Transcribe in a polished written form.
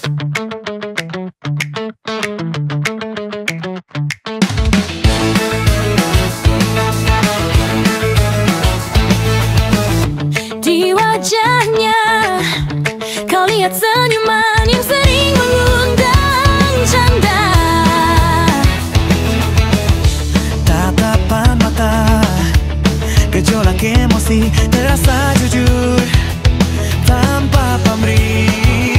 Di wajahnya kau lihat senyuman yang sering mengundang canda. Tatapan mata, gejolak emosi terasa jujur tanpa pamrih.